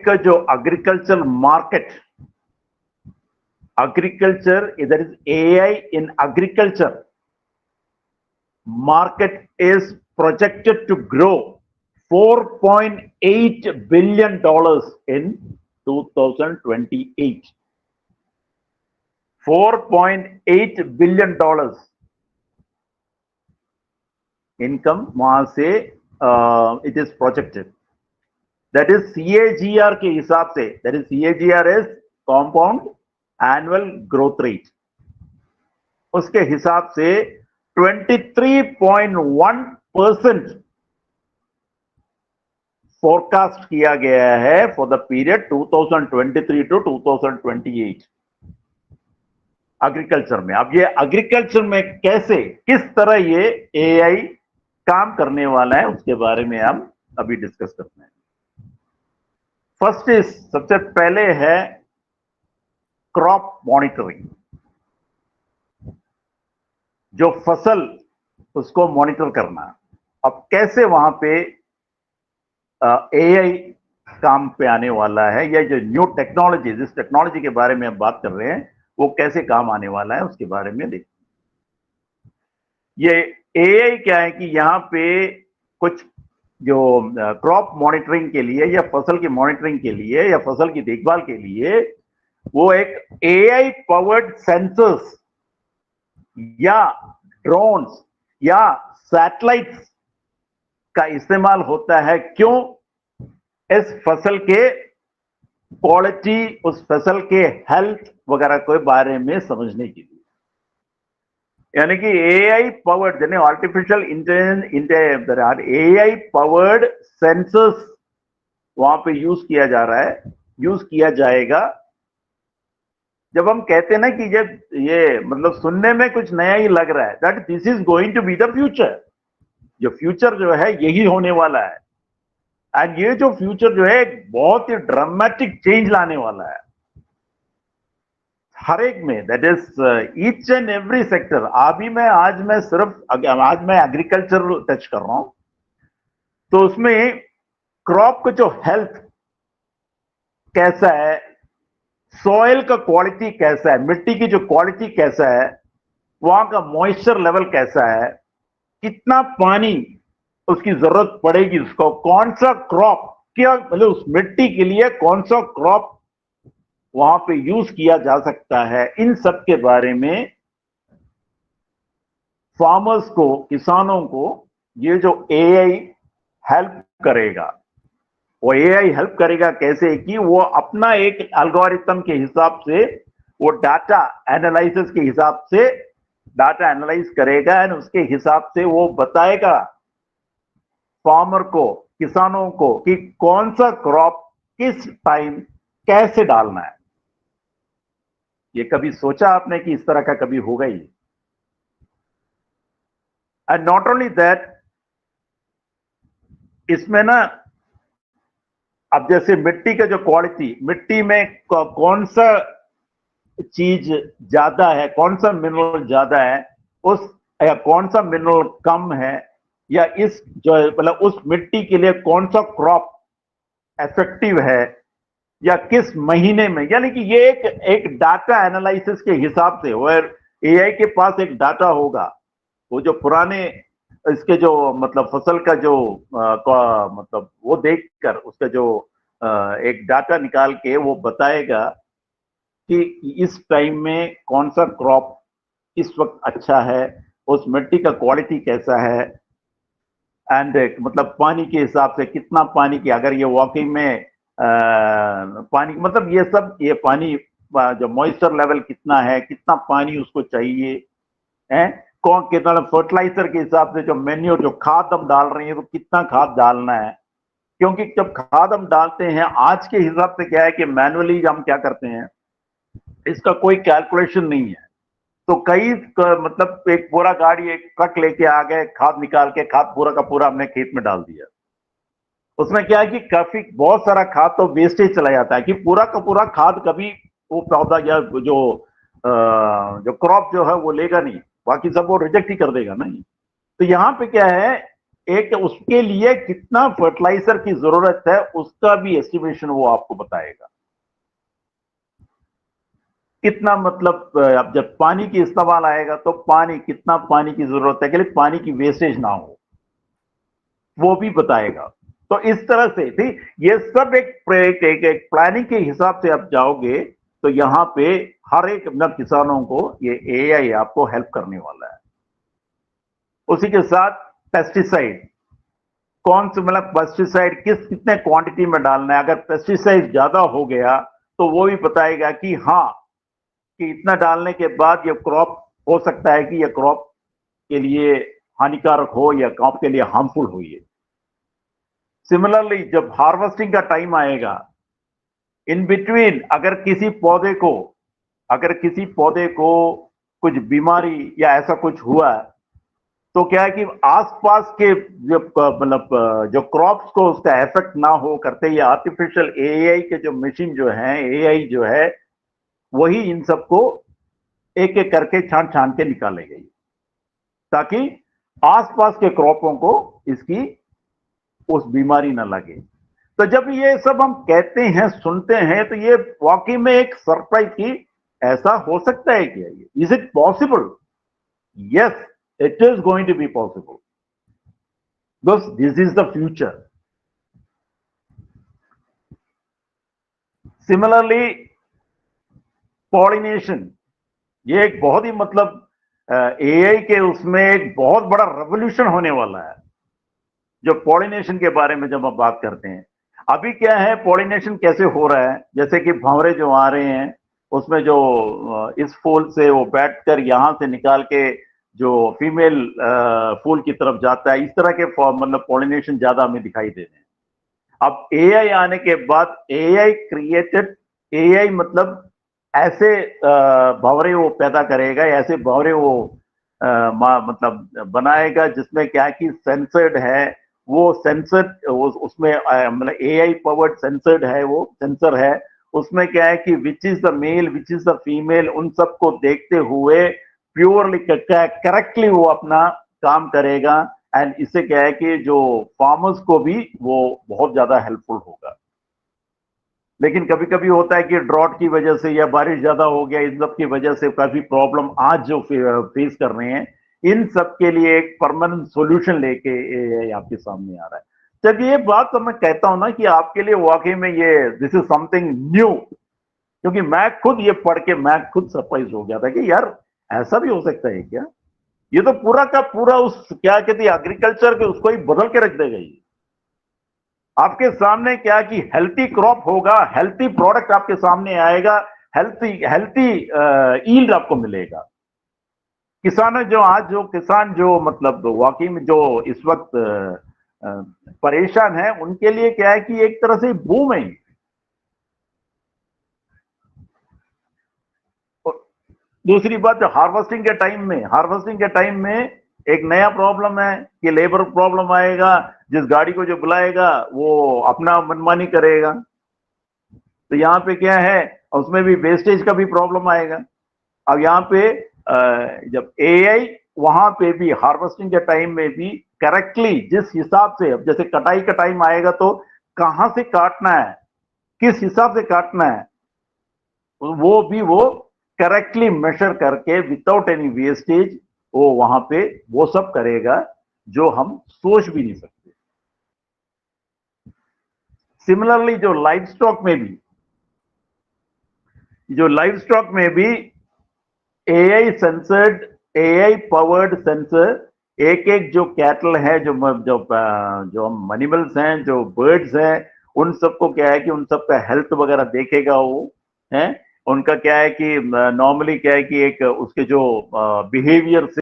का जो agricultural market, agriculture, there is AI in agriculture market is projected to grow $4.8 billion in 2028. $4.8 billion income वहां से it is projected. That is CAGR के हिसाब से, that is CAGR is compound annual growth rate. उसके हिसाब से 23.1% forecast किया गया है for the period 2023 to 2028 agriculture में. अब ये एग्रीकल्चर में कैसे, किस तरह ये एआई काम करने वाला है, उसके बारे में हम अभी डिस्कस करते हैं. फर्स्ट इज, सबसे पहले है क्रॉप मॉनिटरिंग. जो फसल उसको मॉनिटर करना. अब कैसे वहां पे एआई काम पे आने वाला है, या जो न्यू टेक्नोलॉजी, जिस टेक्नोलॉजी के बारे में हम बात कर रहे हैं वो कैसे काम आने वाला है, उसके बारे में देखिए. ये एआई क्या है कि यहाँ पे कुछ जो क्रॉप मॉनिटरिंग के लिए या फसल की मॉनिटरिंग के लिए या फसल की देखभाल के लिए वो एक एआई पावर्ड सेंसर्स या ड्रोन्स या सैटेलाइट्स का इस्तेमाल होता है. क्यों? इस फसल के क्वालिटी, उस फसल के हेल्थ वगैरह के बारे में समझने के लिए. यानी कि एआई पावर्ड, यानी artificial intelligence, AI powered sensors वहां पे यूज किया जा रहा है, यूज किया जाएगा. जब हम कहते हैं ना कि जब ये मतलब सुनने में कुछ नया ही लग रहा है, that this is going to be the future. जो फ्यूचर जो है यही होने वाला है. एंड ये जो फ्यूचर जो है एक बहुत ही ड्रामेटिक चेंज लाने वाला है हर एक में. That is each and every sector. आज मैं एग्रीकल्चर टच कर रहा हूं, तो उसमें क्रॉप का जो हेल्थ कैसा है, सॉइल का क्वालिटी कैसा है, मिट्टी की जो क्वालिटी कैसा है, वहां का मॉइस्चर लेवल कैसा है, कितना पानी उसकी जरूरत पड़ेगी, उसको कौन सा क्रॉप, क्या मतलब उस मिट्टी के लिए कौन सा क्रॉप वहां पे यूज किया जा सकता है, इन सब के बारे में फार्मर्स को, किसानों को ये जो एआई हेल्प करेगा. वो एआई हेल्प करेगा कैसे कि वो अपना एक एल्गोरिथम के हिसाब से, वो डाटा एनालिसिस के हिसाब से डाटा एनालाइज करेगा एंड उसके हिसाब से वो बताएगा फार्मर को, किसानों को कि कौन सा क्रॉप किस टाइम कैसे डालना है. ये कभी सोचा आपने कि इस तरह का कभी होगा ही? एंड नॉट ओनली दैट, इसमें ना अब जैसे मिट्टी का जो क्वालिटी, मिट्टी में कौन सा चीज ज्यादा है, कौन सा मिनरल ज्यादा है, उस या कौन सा मिनरल कम है, या इस जो मतलब उस मिट्टी के लिए कौन सा क्रॉप इफेक्टिव है, या किस महीने में. यानी कि ये एक डाटा एनालिसिस के हिसाब से, और एआई के पास एक डाटा होगा, वो जो पुराने इसके जो मतलब फसल का जो मतलब वो देखकर उसका जो एक डाटा निकाल के वो बताएगा कि इस टाइम में कौन सा क्रॉप इस वक्त अच्छा है, उस मिट्टी का क्वालिटी कैसा है, एंड मतलब पानी के हिसाब से कितना पानी की, अगर ये वाकई में पानी मतलब ये सब, ये पानी जो मॉइस्चर लेवल कितना है, कितना पानी उसको चाहिए है, कौन कितना फर्टिलाइजर के हिसाब से, जो मेन्यूर जो खाद हम डाल रहे हैं तो कितना खाद डालना है. क्योंकि जब खाद हम डालते हैं आज के हिसाब से क्या है कि मैनुअली हम क्या करते हैं, इसका कोई कैलकुलेशन नहीं है. तो कई मतलब एक पूरा गाड़ी, एक ट्रक लेके आ गए, खाद निकाल के खाद पूरा का पूरा हमने खेत में डाल दिया. उसमें क्या है कि काफी बहुत सारा खाद तो वेस्टेज चला जाता है, कि पूरा का पूरा खाद कभी वो पौधा या जो क्रॉप जो है वो लेगा नहीं, बाकी सब वो रिजेक्ट ही कर देगा नहीं. तो यहाँ पे क्या है एक उसके लिए कितना फर्टिलाइजर की जरूरत है उसका भी एस्टिमेशन वो आपको बताएगा। कितना मतलब अब जब पानी की इस्तेमाल आएगा तो पानी कितना पानी की जरूरत है, के लिए पानी की वेस्टेज ना हो, वो भी बताएगा। तो इस तरह से ठीक ये सब एक प्लानिंग के हिसाब से आप जाओगे तो यहां पे हर एक मतलब किसानों को ये एआई आपको हेल्प करने वाला है। उसी के साथ पेस्टिसाइड, कौन से मतलब पेस्टिसाइड कितने क्वांटिटी में डालना है। अगर पेस्टिसाइड ज्यादा हो गया तो वो भी बताएगा कि हाँ, कि इतना डालने के बाद ये क्रॉप हो सकता है कि ये क्रॉप के लिए हानिकारक हो या क्रॉप के लिए हार्मफुल हो। ये सिमिलरली जब हार्वेस्टिंग का टाइम आएगा, इन बिटवीन अगर किसी पौधे को कुछ बीमारी या ऐसा कुछ हुआ तो क्या है कि आसपास के जो मतलब जो क्रॉप्स को उसका इफेक्ट ना हो करते, ये आर्टिफिशियल एआई के जो मशीन जो है, एआई जो है, वही इन सबको एक एक करके छान छान के निकालेगी ताकि आसपास के क्रॉपों को इसकी उस बीमारी ना लगे। तो जब ये सब हम कहते हैं, सुनते हैं, तो ये वाकई में एक सरप्राइज की ऐसा हो सकता है क्या? Is it possible? Yes, it is going to be possible because this is the future. Similarly, pollination, ये एक बहुत ही मतलब एआई के उसमें एक बहुत बड़ा रेवोल्यूशन होने वाला है। जो पॉलिनेशन के बारे में जब हम बात करते हैं, अभी क्या है, पॉलिनेशन कैसे हो रहा है, जैसे कि भंवरे जो आ रहे हैं उसमें जो इस फूल से वो बैठकर यहां से निकाल के जो फीमेल फूल की तरफ जाता है, इस तरह के मतलब पॉलिनेशन ज्यादा हमें दिखाई दे रहे हैं। अब एआई आने के बाद एआई मतलब ऐसे भंवरे वो पैदा करेगा, ऐसे भंवरे वो मतलब बनाएगा जिसमें क्या कि सेंसर्ड है, वो सेंसर उसमें मतलब एआई पावर्ड सेंसर्ड है, वो सेंसर है उसमें क्या है कि which is the male which is the female, उन सबको देखते हुए प्योरली करेक्टली वो अपना काम करेगा। एंड इससे क्या है कि जो फार्मर्स को भी वो बहुत ज्यादा हेल्पफुल होगा। लेकिन कभी कभी होता है कि ड्रॉट की वजह से या बारिश ज्यादा हो गया, इन सब की वजह से काफी प्रॉब्लम आज जो फेस कर रहे हैं, इन सब के लिए एक परमानेंट सॉल्यूशन लेके आपके सामने आ रहा है। जब ये बात तो मैं कहता हूं ना कि आपके लिए वाकई में ये दिस इज समथिंग न्यू, क्योंकि मैं खुद ये पढ़ के मैं खुद सरप्राइज हो गया था कि यार ऐसा भी हो सकता है क्या? ये तो पूरा का पूरा उस क्या कहते हैं एग्रीकल्चर के उसको ही बदल के रख देगा। ये आपके सामने क्या कि हेल्थी क्रॉप होगा, हेल्थी प्रोडक्ट आपके सामने आएगा, हेल्थी ईल्ड आपको मिलेगा। किसान जो आज जो किसान जो मतलब वाकई में जो इस वक्त परेशान है, उनके लिए क्या है कि एक तरह से बूम है। दूसरी बात, हार्वेस्टिंग के टाइम में एक नया प्रॉब्लम है कि लेबर प्रॉब्लम आएगा। जिस गाड़ी को जो बुलाएगा वो अपना मनमानी करेगा, तो यहाँ पे क्या है, उसमें भी वेस्टेज का भी प्रॉब्लम आएगा। अब यहाँ पे जब एआई वहां पे भी हार्वेस्टिंग के टाइम में भी करेक्टली जिस हिसाब से, अब जैसे कटाई का टाइम आएगा तो कहां से काटना है, किस हिसाब से काटना है, वो भी वो करेक्टली मेजर करके विदाउट एनी वेस्टेज वो वहां पे वो सब करेगा जो हम सोच भी नहीं सकते। सिमिलरली जो लाइव स्टॉक में भी एआई पावर्ड सेंसर, एक एक जो कैटल है, जो हम एनिमल्स हैं, जो बर्ड्स हैं, उन सबको क्या है कि उन सबका हेल्थ वगैरह देखेगा वो है। उनका क्या है कि नॉर्मली क्या है कि एक उसके जो बिहेवियर